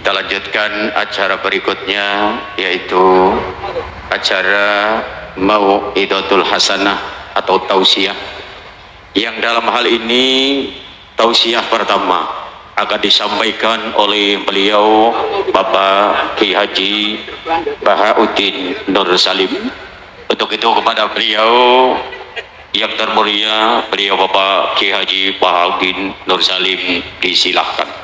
Kita lanjutkan acara berikutnya, yaitu acara Mau'idatul Hasanah atau tausiah, yang dalam hal ini tausiah pertama akan disampaikan oleh beliau Bapak Ki Haji Bahauddin Nur Salim. Untuk itu kepada beliau yang termulia, beliau Bapak Ki Haji Bahauddin Nur Salim, disilahkan.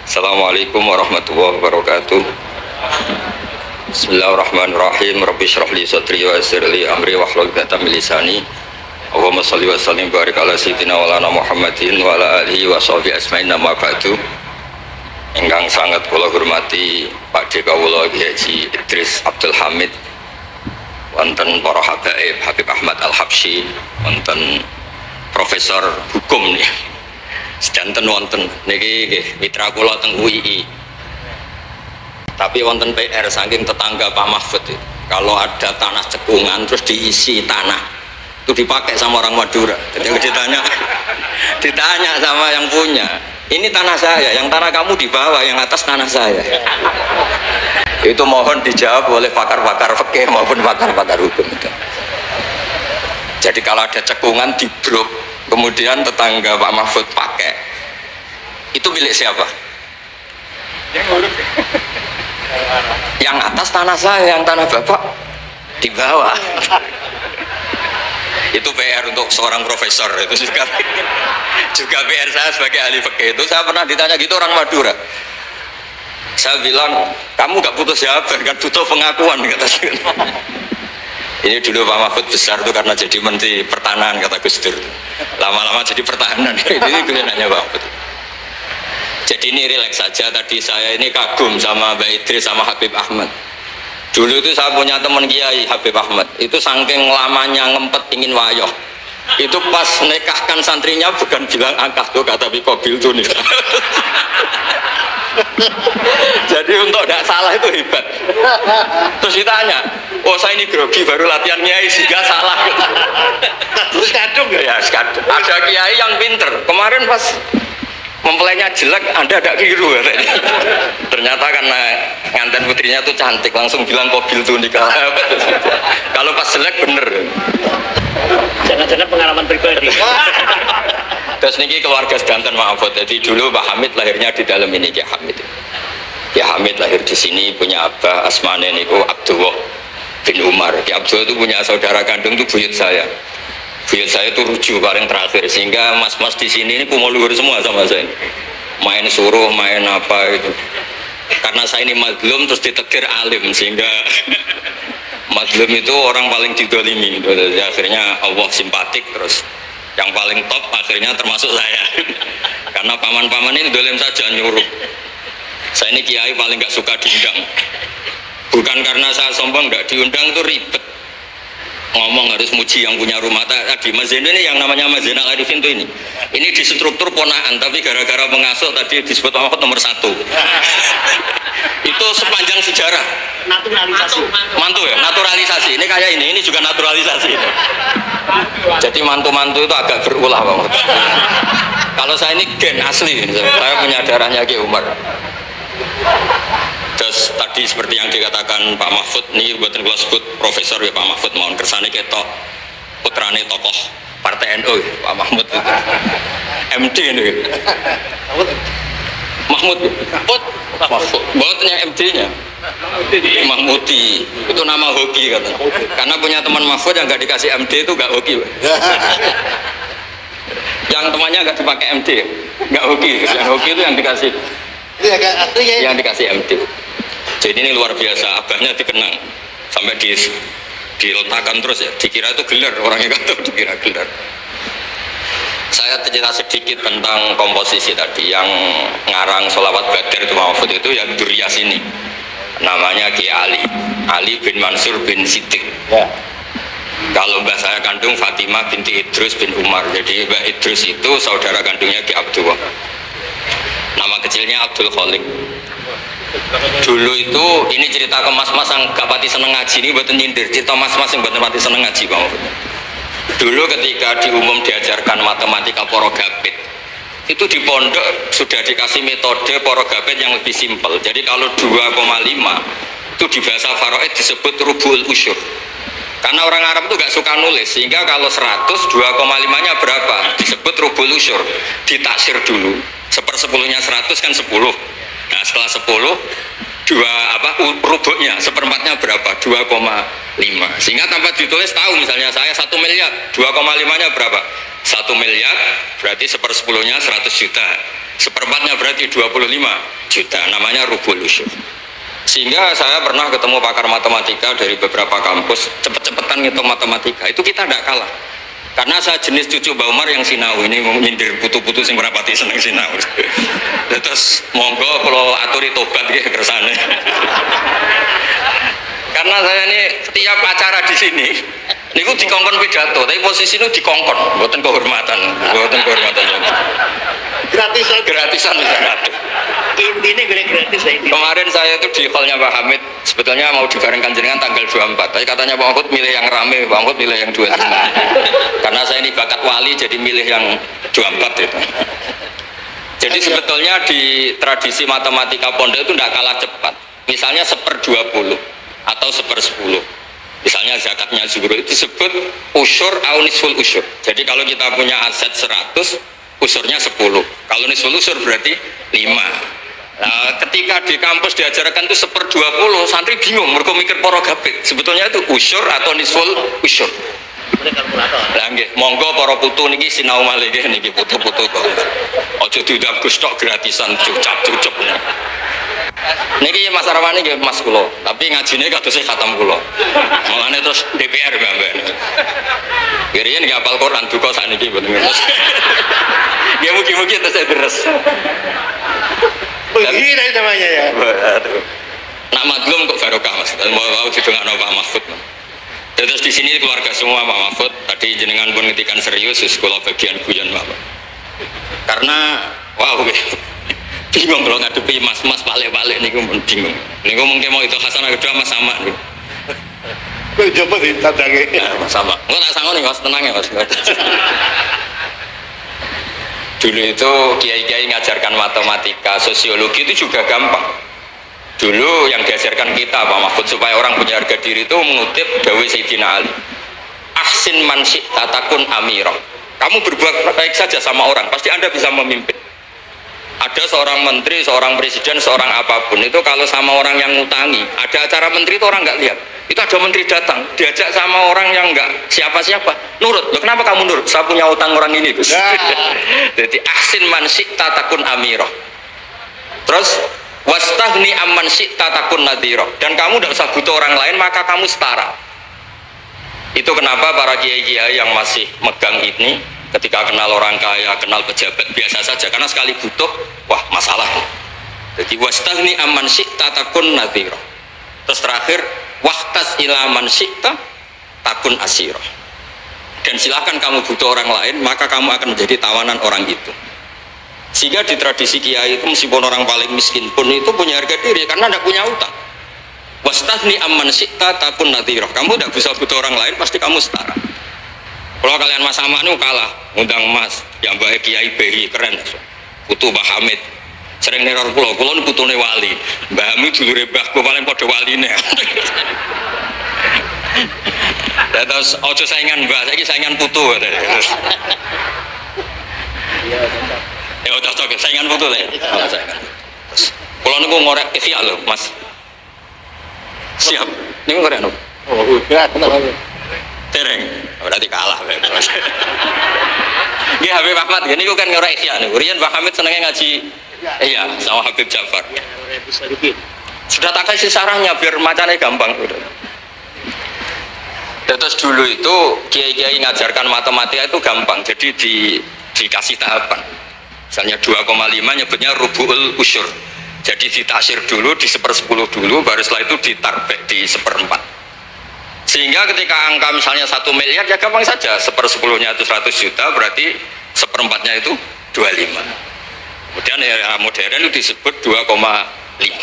Assalamualaikum warahmatullahi wabarakatuh. Bismillahirrahmanirrahim. Rabbi shrah li sadri wa yassir li amri wahlul 'uqdatam min lisani. Allahumma shalli wa sallim barik ala sayyidina wa lana Muhammadin wa ala alihi wa sahbihi ajmain. Amma ba'du. Ingkang sangat kula hormati Pak Kawula Ki Haji Idris Abdul Hamid, wonten para habaib Habib Ahmad Al-Habsyi, wonten Profesor Hukum nih. Sedanten wonten niki nggih mitra kula teng UII. Tapi wonten PR saking tetangga Pak Mahfud. Kalau ada tanah cekungan terus diisi tanah, itu dipakai sama orang Madura. Jadi ditanya sama yang punya, ini tanah saya, yang tanah kamu di bawah, yang atas tanah saya. Itu mohon dijawab oleh pakar-pakar fikih maupun pakar-pakar hukum itu. Jadi kalau ada cekungan di brok, kemudian tetangga Pak Mahfud pakai, itu milik siapa? Yang atas tanah saya, yang tanah bapak di bawah. Itu PR untuk seorang profesor, itu juga PR saya sebagai ahli fikih. Itu saya pernah ditanya gitu orang Madura. Saya bilang, kamu gak butuh jawaban kan, butuh pengakuan, kata saya. Ini dulu Pak Mahfud besar tuh karena jadi Menteri Pertahanan, kata Gus Dur. Lama-lama jadi pertahanan. Ini gue nanya Pak Mahfud. Jadi ini rileks saja. Tadi saya ini kagum sama Mbak Idris sama Habib Ahmad. Dulu itu saya punya teman Kiai Habib Ahmad. Itu saking lamanya ngempet ingin wayoh. Itu pas nekahkan santrinya bukan bilang angkah tuh, tapi kobil tuh nih. Jadi untuk tidak salah itu hebat. Terus ditanya, oh saya ini grogi baru latihan kiai sehingga salah. Terus kadung ya, kadung. Ada kiai yang pinter. Kemarin pas mempelainya jelek, Anda tidak keliru ya. Ternyata karena nganten putrinya tuh cantik, langsung bilang kobil tuh nikah. Kalau pas jelek bener. Jangan-jangan pengalaman pribadi. Terus niki keluarga sedanten Mahfud. Jadi dulu Pak Hamid lahirnya di dalam ini, Ki Hamid. Ki Hamid lahir di sini, punya abah asmane niku Abdullah bin Umar. Ki Abdullah itu punya saudara kandung itu buyut saya. Buyut saya itu rujuk paling terakhir, sehingga mas-mas di sini ini kumuluhur semua sama saya. Main suruh, main apa itu. Karena saya ini madlum terus ditegur alim, sehingga madlum itu orang paling didolimi. Jadi akhirnya Allah simpatik, terus yang paling top akhirnya termasuk saya. Karena paman-paman ini dolim saja, nyuruh. Saya ini kiai paling gak suka diundang. Bukan karena saya sombong, gak diundang itu ribet. Ngomong harus muji yang punya rumah. Tadi Mas Zainul ini yang namanya Mas Zainal Arifin itu ini di struktur ponaan, tapi gara-gara pengasuh tadi disebut Mahfud nomor 1. Itu sepanjang sejarah. Naturalisasi. Mantu ya, naturalisasi. Ini kayak ini juga naturalisasi. Jadi mantu-mantu itu agak berulah banget. Kalau saya ini gen asli, saya punya darahnya Ki Umar. Terus tadi seperti yang dikatakan Pak Mahfud, ini buatan kelas sebut Profesor ya Pak Mahfud, mohon kersane ketok putrane tokoh Partai NU Pak Mahmud itu. MD ini. Mahmud. Mahfud. Buatnya MD-nya. Mahmudi. Itu nama hoki katanya. Karena punya teman Mahfud yang nggak dikasih MD itu nggak hoki. Yang temannya nggak dipakai MD, nggak hoki. Yang hoki itu yang dikasih. Yang dikasih MD. Jadi ini luar biasa, abahnya dikenang sampai diletakkan terus ya, dikira itu gelar, orangnya kan tuh dikira gelar. Saya cerita sedikit tentang komposisi tadi. Yang ngarang sholawat Badar itu Mahfud itu ya Duriyas ini, namanya Ki Ali bin Mansur bin Siddiq ya. Kalau mbak saya kandung Fatimah binti Idrus bin Umar. Jadi mbak Idrus itu saudara kandungnya Ki Abdullah. Nama kecilnya Abdul Khalik. Dulu itu ini cerita ke mas-mas yang gak pati seneng ngaji, ini buatan nyindir, cerita mas-mas yang buatan pati seneng ngaji Bang Mahfud. Dulu ketika di umum diajarkan matematika porogapit, itu di pondok sudah dikasih metode porogapit yang lebih simpel. Jadi kalau 2,5 itu di bahasa Faraid disebut rubul usyur. Karena orang Arab itu gak suka nulis, sehingga kalau 100 2,5 nya berapa disebut rubul usyur, ditaksir dulu. 1/10-nya 100 kan 10. Nah setelah 10 rubuknya seperempatnya berapa, 2,5, sehingga tanpa ditulis tahu. Misalnya saya 1 miliar, 2,5 nya berapa, 1 miliar berarti 1/10-nya 100 juta, seperempatnya berarti 25 juta, namanya rubul usyur. Sehingga saya pernah ketemu pakar matematika dari beberapa kampus, cepet-cepetan ngitung matematika, itu kita tidak kalah. Karena saya jenis cucu Mbak Umar yang sinau, ini nyindir putu-putu sing merapati seneng sinau. Terus monggo kalau aturi tobat gitu kersane. Karena saya ini setiap acara di sini, niku dikongkon pidato, tapi posisi itu dikongkon, buatan kehormatan. Gratisan pidato. Intinya gue gratis lah ini. Kemarin saya itu di hallnya Pak Hamid, sebetulnya mau dibarengkan jenengan tanggal 24, tapi katanya Pak Mahfud milih yang rame, Pak Mahfud milih yang 25. Karena saya ini bakat wali, jadi milih yang 24 itu. Jadi sebetulnya di tradisi matematika pondok itu tidak kalah cepat. Misalnya 1/20 atau 1/10. Misalnya zakatnya zuhur itu disebut usyur au nisful usyur. Jadi kalau kita punya aset 100, usurnya 10. Kalau nisful usyur berarti 5. Nah, ketika di kampus diajarkan itu 1/20, santri bingung, mereka mikir porogapit. Sebetulnya itu usyur atau nisful usyur. Boleh kalkulator. Lah nggih, monggo para putu niki sinau malih niki putu-putu kok. Aja diundang Gus tok gratisan cucap-cucup. Niki Mas Arwani nggih Mas kula, tapi ngajine kadose khatam kula. Mulane terus DPR mbak. Kiriyen nggih hafal Quran duka sakniki mboten ngertos. Nggih mugi-mugi terus deres. Begini namanya ya. Nak madlum kok barokah Mas. Mau didongakno Pak Mahfud. Terus di sini keluarga semua Pak Mahfud. Tadi jenengan pun ngetikan serius, sekolah bagian guyon Pak. Karena wow, bingung kalau ngadepi mas-mas balik-balik nih, bingung. Niku mungkin mau itu Hasanah kedua Mas sama nih. Coba ditandangi. Mas sama. Enggak tak sanggup nih Mas, tenang ya Mas. Dulu itu kiai-kiai ngajarkan matematika, sosiologi itu juga gampang. Dulu yang diajarkan kita Pak Mahfud supaya orang punya harga diri itu mengutip dawuh Sayyidina Ali. Ahsin man syi'ta takun amira. Kamu berbuat baik saja sama orang, pasti Anda bisa memimpin. Ada seorang menteri, seorang presiden, seorang apapun itu kalau sama orang yang ngutangi, ada acara menteri itu orang nggak lihat. Itu ada menteri datang, diajak sama orang yang nggak siapa-siapa, nurut. Loh, kenapa kamu nurut? Saya punya utang orang ini, Gus. Jadi ahsin man syi'ta takun amira. Terus wastahni amman syi'ta takun nadhira. Dan kamu tidak usah butuh orang lain, maka kamu setara. Itu kenapa para kiai-kiai yang masih megang ini ketika kenal orang kaya, kenal pejabat biasa saja, karena sekali butuh, wah masalah. Jadi wastahni amman syi'ta takun nadhira. Terus terakhir wahtas ila man syi'ta takun asira. Dan silakan kamu butuh orang lain, maka kamu akan menjadi tawanan orang itu. Sehingga di tradisi kiai itu meskipun orang paling miskin pun itu punya harga diri karena tidak punya utang. Wastahni amman syi'ta takun nadhira. Kamu tidak bisa butuh orang lain, pasti kamu setara. Kalau kalian Mas Sama ini kalah, undang Mas yang baik Kiai Behi keren, putu Mbah Hamid. Sering neror pulau ini putune wali. Mbah Hamid dulure mbahku paling padha waline. Terus ojo saingan Mbah, saiki saingan putu. Ya udah cocok saingan putu le. Saingan. Pulau niku ngorek ikhya lho, Mas. Siap. Niku ngorek no. Oh, udah tenang. Tereng, berarti kalah. Nggih Habib Ahmad, niku kan ngorek ikhya niku. Riyen Mbah Hamid senenge ngaji. Iya, sama Habib Ja'far. Sudah tak kasih sarahnya biar macamnya gampang. Terus dulu itu kiai-kiai ngajarkan matematika itu gampang, jadi dikasih tahapan. Misalnya 2,5 nyebutnya rubu'ul usyur. Jadi ditaksir dulu, di 1/10 dulu, baru setelah itu ditarbek di 1/4. Sehingga ketika angka misalnya 1 miliar ya gampang saja, 1/10-nya itu 100 juta, berarti 1/4-nya itu 25. Kemudian era modern itu disebut 2,5.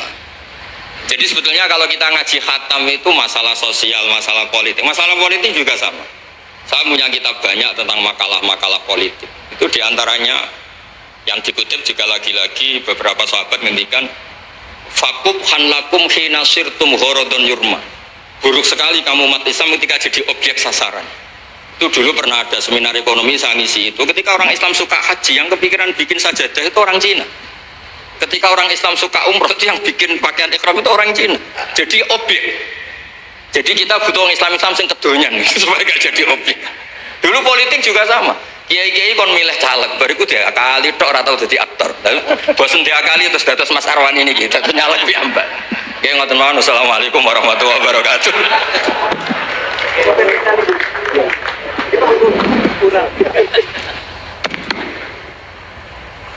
Jadi sebetulnya kalau kita ngaji khatam itu masalah sosial, masalah politik juga sama. Saya punya kitab banyak tentang makalah-makalah politik. Itu diantaranya yang dikutip juga lagi-lagi beberapa sahabat ngendikan fakub hanlakum hina sirtum horodon yurma. Buruk sekali kamu umat Islam ketika jadi objek sasaran. Itu dulu pernah ada seminar ekonomi saya ngisi itu. Ketika orang Islam suka haji, yang kepikiran bikin sajadah itu orang Cina. Ketika orang Islam suka umroh itu yang bikin pakaian ikhram itu orang Cina. Jadi objek. Jadi kita butuh orang Islam sing kedonyan supaya gak jadi objek. Dulu politik juga sama. Kiai-kiai kon milih caleg, bariku dia kali tok ora tau dadi aktor. Bosen diakali terus dados Mas Arwan ini gitu, nyalek piyambak. Nggih ngoten mawon. Assalamualaikum warahmatullahi wabarakatuh.